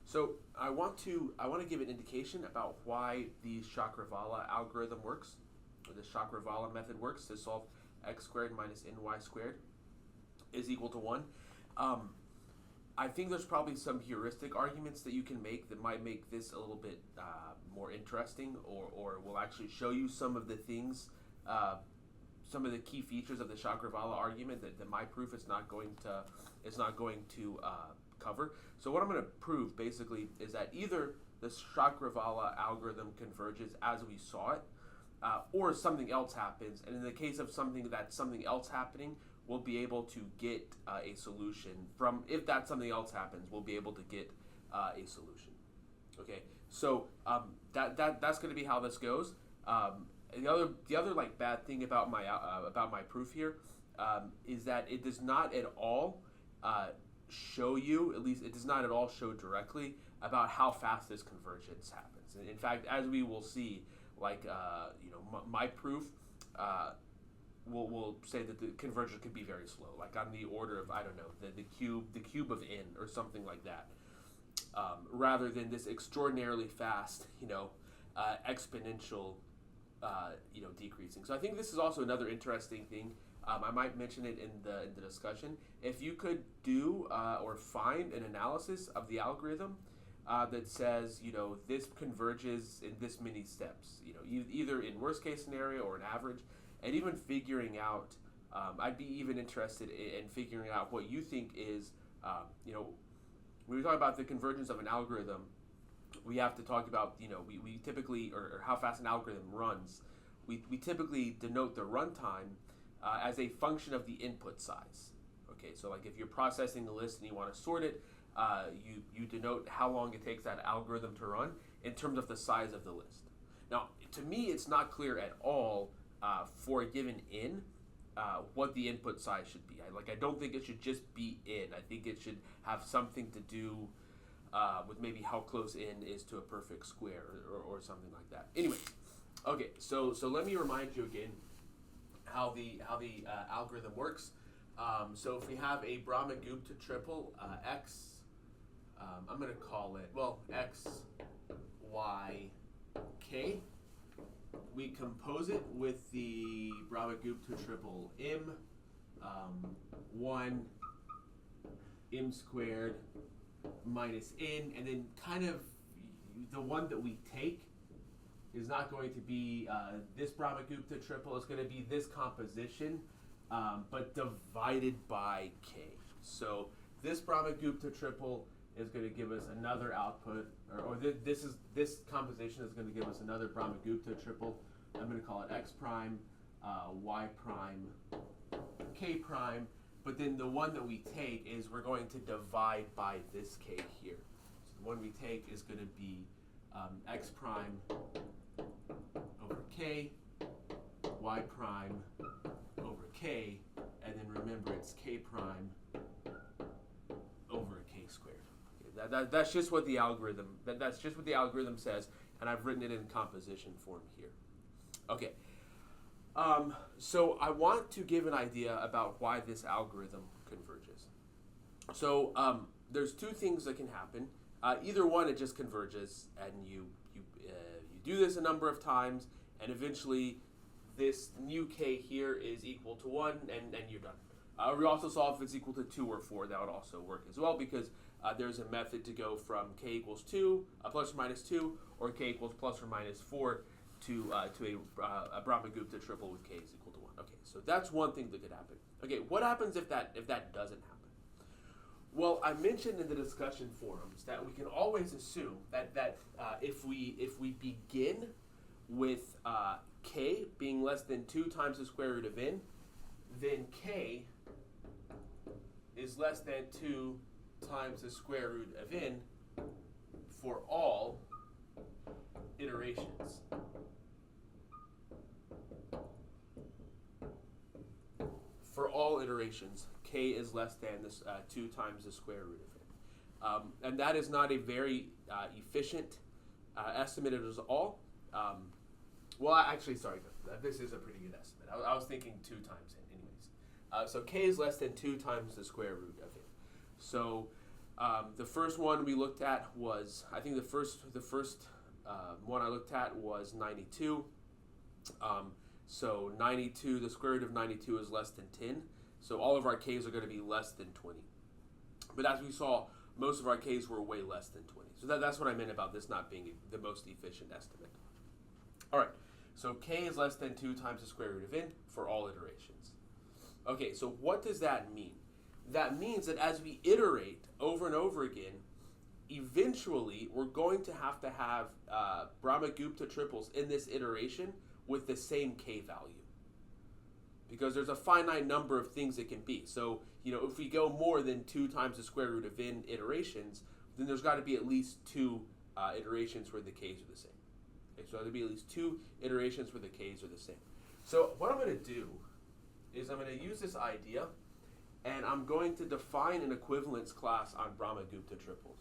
So I want to give an indication about why the Chkravala algorithm works, or the Chkravala method works to solve x squared minus ny squared is equal to 1. I think there's probably some heuristic arguments that you can make that might make this a little bit more interesting, or will actually show you some of the things, some of the key features of the Chkravala argument that my proof is not going to cover. So what I'm going to prove basically is that either the Chkravala algorithm converges as we saw it, or something else happens. And in the case of something else happening, we'll be able to get a solution from. If that something else happens, we'll be able to get a solution. Okay, so that's going to be how this goes. The other like bad thing about my proof here is that it does not at all show you, at least it does not at all show directly about how fast this convergence happens. And in fact, as we will see, like my proof will say that the convergence could be very slow, like on the order of, I don't know, the cube of n or something like that, rather than this extraordinarily fast exponential decreasing. So I think this is also another interesting thing. I might mention it in the discussion. If you could do or find an analysis of the algorithm that says, this converges in this many steps, either in worst case scenario or an average, and even figuring out, I'd be even interested in figuring out what you think is, when we talk about the convergence of an algorithm, we have to talk about, we typically, or how fast an algorithm runs, we typically denote the runtime as a function of the input size. Okay, so like if you're processing the list and you want to sort it, you denote how long it takes that algorithm to run in terms of the size of the list. Now, to me, it's not clear at all for a given n what the input size should be. I don't think it should just be n. I think it should have something to do with maybe how close n is to a perfect square or something like that. Anyway, okay, so let me remind you again how the algorithm works. So if we have a Brahma-Gupta triple x, I'm going to call it, x, y, k. We compose it with the Brahma-Gupta triple m, 1, m squared minus n, and then kind of the one that we take is not going to be this Brahma-Gupta triple. It's going to be this composition, but divided by k. So this Brahma-Gupta triple is going to give us another output, this composition is going to give us another Brahma-Gupta triple. I'm going to call it x prime, y prime, k prime. But then the one that we take is we're going to divide by this k here. So the one we take is going to be x prime over k, y prime over k, and then remember it's k prime over k squared. Okay, that's just what the algorithm that's just what the algorithm says, and I've written it in composition form here. Okay. So I want to give an idea about why this algorithm converges. So there's two things that can happen. Either one, it just converges, and you do this a number of times, and eventually this new k here is equal to 1, and you're done. We also saw if it's equal to 2 or 4, that would also work as well, because there's a method to go from k equals 2, plus or minus 2, or k equals plus or minus 4, to a Brahma-Gupta triple with k is equal to 1. Okay, so that's one thing that could happen. Okay, what happens if that doesn't happen? Well, I mentioned in the discussion forums that we can always assume that if we begin with k being less than 2 times the square root of n, then k is less than 2 times the square root of n for all iterations. For all iterations, k is less than this 2 times the square root of n. And that is not a very efficient estimate at all. Well, actually, sorry, this is a pretty good estimate. I was thinking 2 times n anyways. So k is less than 2 times the square root of n. So The first one we looked at was, I think the first one I looked at was 92. So 92, the square root of 92 is less than 10. So all of our k's are going to be less than 20. But as we saw, most of our k's were way less than 20. So that's what I meant about this not being the most efficient estimate. All right, so k is less than 2 times the square root of n for all iterations. Okay, so what does that mean? That means that as we iterate over and over again, eventually we're going to have Brahmagupta triples in this iteration with the same k value. Because there's a finite number of things it can be. So, if we go more than 2 times the square root of n iterations, then there's got to be at least 2 iterations where the k's are the same. Okay, so there'll be at least 2 iterations where the k's are the same. So what I'm going to do is I'm going to use this idea, and I'm going to define an equivalence class on Brahmagupta triples.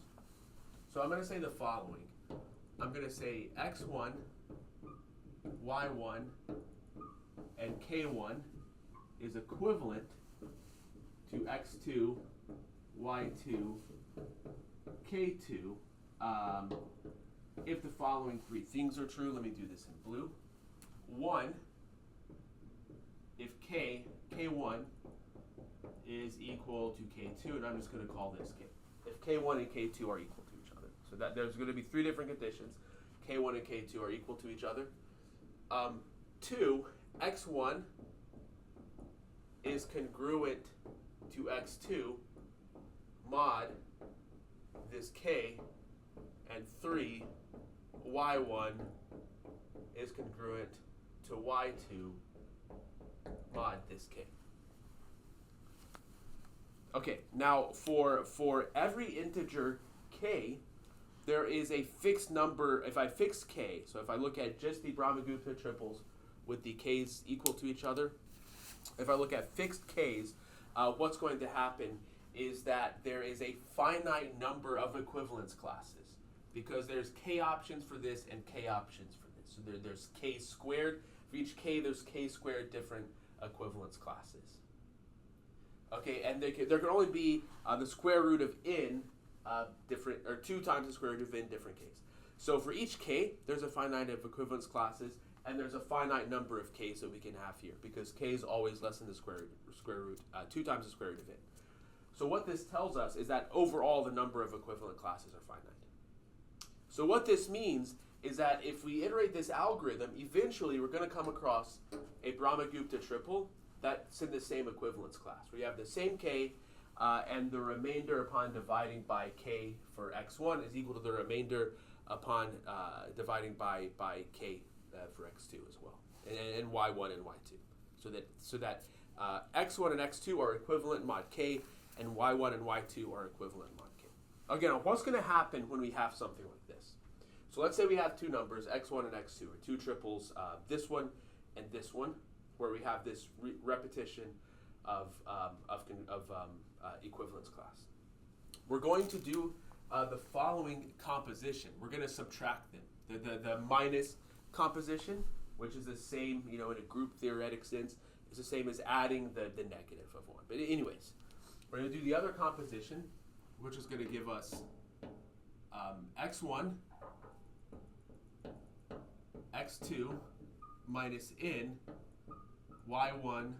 So I'm going to say the following. I'm going to say x1, y1, and k1 is equivalent to x2, y2, k2, if the following 3 things are true. Let me do this in blue. 1, if k1 is equal to k2, and I'm just going to call this k. If k1 and k2 are equal to each other. So that there's going to be 3 different conditions. k1 and k2 are equal to each other. 2, x1 is congruent to x2 mod this k, and 3, y1 is congruent to y2 mod this k. Okay, now for every integer k, there is a fixed number. If I fix k, so if I look at just the Brahmagupta triples with the k's equal to each other, if I look at fixed k's, what's going to happen is that there is a finite number of equivalence classes, because there's k options for this and k options for this. So there's k squared. For each k, there's k squared different equivalence classes. Okay, and there can only be the square root of n different, or 2 times the square root of n different k's. So for each k, there's a finite of equivalence classes, and there's a finite number of k's that we can have here, because k is always less than the square root, 2 times the square root of n. So what this tells us is that overall the number of equivalent classes are finite. So what this means is that if we iterate this algorithm, eventually we're going to come across a Brahmagupta triple that's in the same equivalence class, where you have the same k, and the remainder upon dividing by k for x1 is equal to the remainder upon dividing by k for x2 as well, and y1 and y2. So that x1 and x2 are equivalent mod k, and y1 and y2 are equivalent mod k. Again, what's going to happen when we have something like this? So let's say we have 2 numbers, x1 and x2, or 2 triples, this one and this one, where we have this repetition of equivalence class. We're going to do the following composition. We're going to subtract them. The minus composition, which is the same, in a group theoretic sense, is the same as adding the negative of 1. But anyways, we're going to do the other composition, which is going to give us x1, x2 minus n, y1,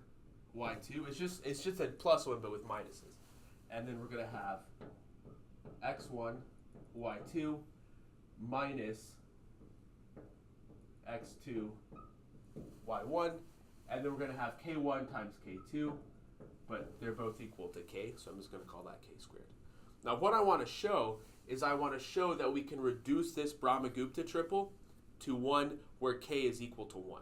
y2. It's just a plus 1 but with minuses. And then we're going to have x1, y2 minus x2, y1. And then we're going to have k1 times k2, but they're both equal to k, so I'm just going to call that k squared. Now what I want to show is I want to show that we can reduce this Brahmagupta triple to one where k is equal to 1.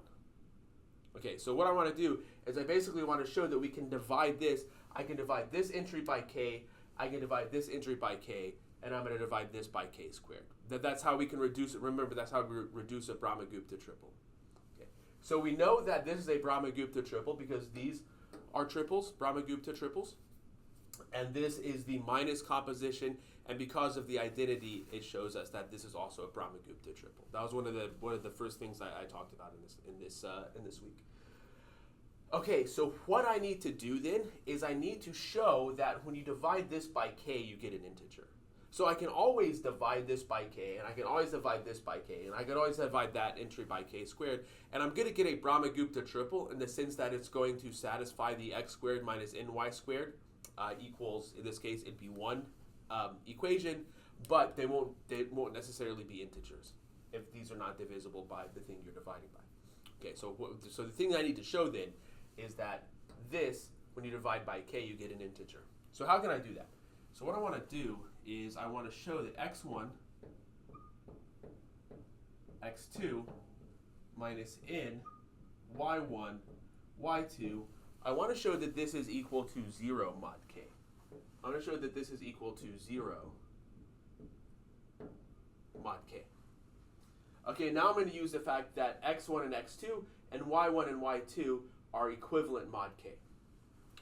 Okay, so what I want to do is I basically want to show that we can divide this. I can divide this entry by k, I can divide this entry by k, and I'm going to divide this by k squared. That's how we can reduce it. Remember, that's how we reduce a Brahmagupta triple. Okay, so we know that this is a Brahmagupta triple because these are triples, Brahmagupta triples, and this is the minus composition, and because of the identity, it shows us that this is also a Brahmagupta triple. That was one of the first things I talked about in this week. Okay, so what I need to do then is I need to show that when you divide this by k, you get an integer. So I can always divide this by k, and I can always divide this by k, and I can always divide that entry by k squared, and I'm going to get a Brahmagupta triple in the sense that it's going to satisfy the x squared minus ny squared equals, in this case, it'd be 1 equation, but they won't necessarily be integers if these are not divisible by the thing you're dividing by. Okay, so the thing I need to show then is that this, when you divide by k, you get an integer. So how can I do that? So what I want to do is I want to show that x1, x2 minus n, y1, y2, I want to show that this is equal to 0 mod k. I want to show that this is equal to 0 mod k. Okay, now I'm going to use the fact that x1 and x2 and y1 and y2 are equivalent mod k.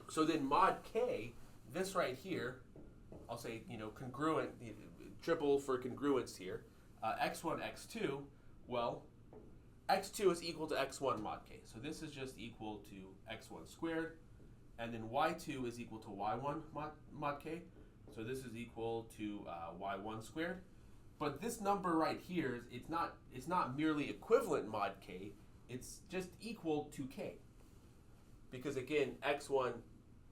So then mod k, this right here, I'll say, congruent, triple for congruence here. X1, x2, well, x2 is equal to x1 mod k. So this is just equal to x1 squared. And then y2 is equal to y1 mod k. So this is equal to y1 squared. But this number right here, it's not merely equivalent mod k, it's just equal to k. Because again, x1,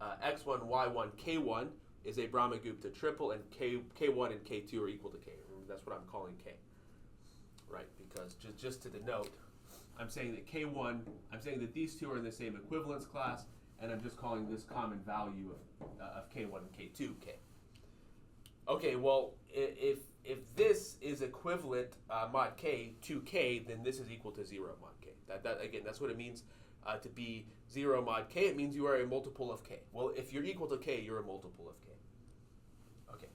y1, k1 is a Brahmagupta triple, and k1 and k2 are equal to k. Remember, that's what I'm calling k. Right, because just to denote, I'm saying that these two are in the same equivalence class, and I'm just calling this common value of k1 and k2 k. Okay, well, if this is equivalent mod k to k, then this is equal to 0 mod k. Again, that's what it means to be 0 mod k. It means you are a multiple of k. Well, if you're equal to k, you're a multiple of k. Okay.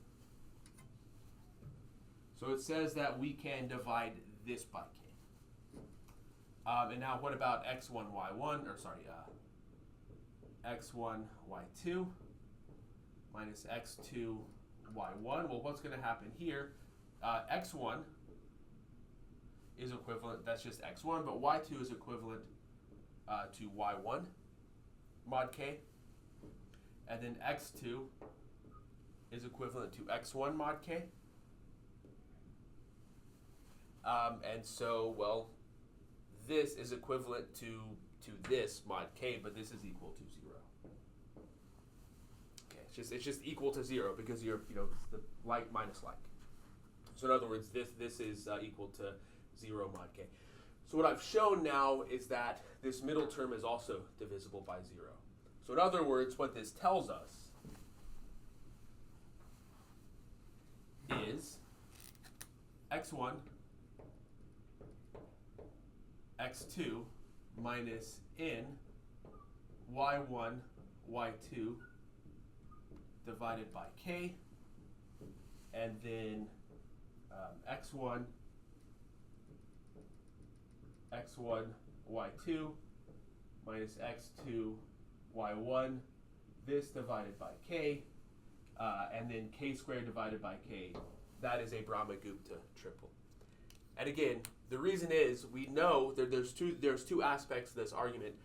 So it says that we can divide this by k. And now what about x1, y1, x1, y2 minus x2, y1? Well, what's going to happen here? X1 is equivalent, that's just x1, but y2 is equivalent to y1 mod k. And then x2 is equivalent to x1 mod k. And so, well, this is equivalent to this mod k, but this is equal to 0. Okay, it's just equal to 0 because you're it's the like minus like. So in other words, this is equal to 0 mod k. So what I've shown now is that this middle term is also divisible by 0. So in other words, what this tells us is x1, x2 minus n, y1, y2 divided by k, and then x1, y2 minus x2, y1, this divided by k, and then k squared divided by k. That is a Brahmagupta triple. And again, the reason is we know that there's two aspects to this argument.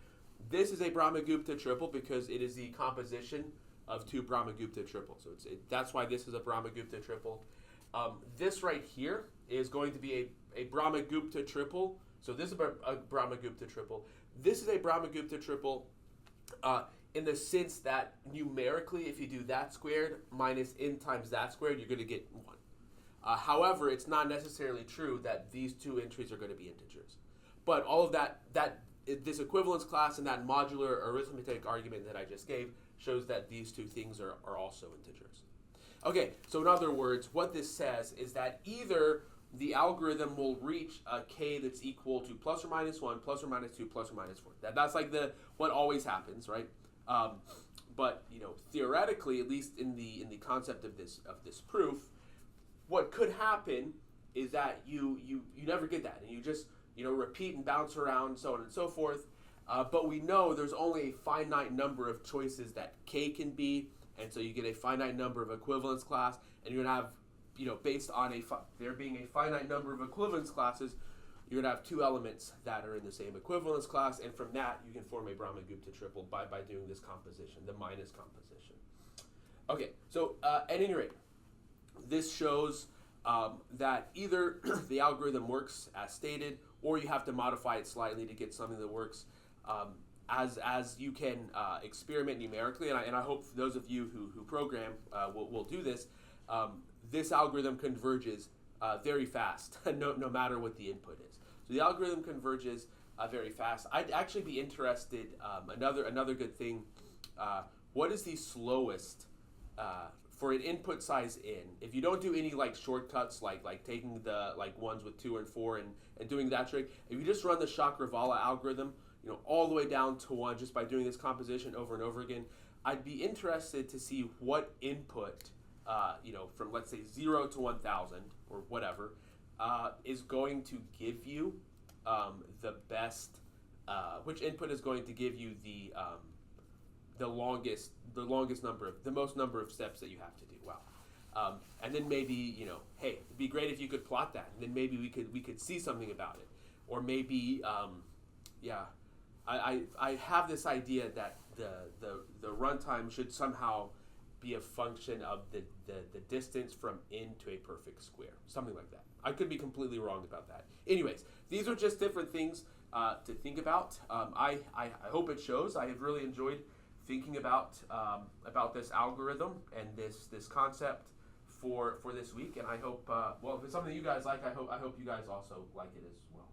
This is a Brahmagupta triple because it is the composition of two Brahmagupta triples. So that's why this is a Brahmagupta triple. This right here is going to be a Brahmagupta triple. So this is a Brahmagupta triple. This is a Brahmagupta triple in the sense that numerically, if you do that squared minus n times that squared, you're going to get 1. However, it's not necessarily true that these two entries are going to be integers. But all of this equivalence class and that modular arithmetic argument that I just gave shows that these two things are also integers. Okay, so in other words, what this says is that either the algorithm will reach a k that's equal to plus or minus 1, plus or minus 2, plus or minus 4. That's like what always happens, right? But theoretically, at least in the concept of this proof, what could happen is that you never get that, and you just repeat and bounce around, so on and so forth. But we know there's only a finite number of choices that k can be, and so you get a finite number of equivalence class, and you're gonna have based on there being a finite number of equivalence classes, you're going to have two elements that are in the same equivalence class, and from that you can form a Brahmagupta triple by doing this composition, the minus composition. Okay, so at any rate, this shows that either the algorithm works as stated, or you have to modify it slightly to get something that works as you can experiment numerically. And I hope those of you who program will do this. This algorithm converges very fast, no matter what the input is. So the algorithm converges very fast. I'd actually be interested, another good thing, what is the slowest for an input size n? If you don't do any like shortcuts, like taking the ones with 2 and 4 and doing that trick, if you just run the Chkravala algorithm, all the way down to 1 just by doing this composition over and over again, I'd be interested to see what input, from let's say 0 to 1,000 or whatever, is going to give you the best, which input is going to give you the most number of steps that you have to do. Wow. And then maybe, hey, it'd be great if you could plot that, and then maybe we could see something about it. Or maybe, I have this idea that the runtime should somehow be a function of the distance from n to a perfect square, something like that. I could be completely wrong about that. Anyways, these are just different things to think about. I hope it shows. I have really enjoyed thinking about this algorithm and this concept for this week, and I hope if it's something you guys like, I hope you guys also like it as well.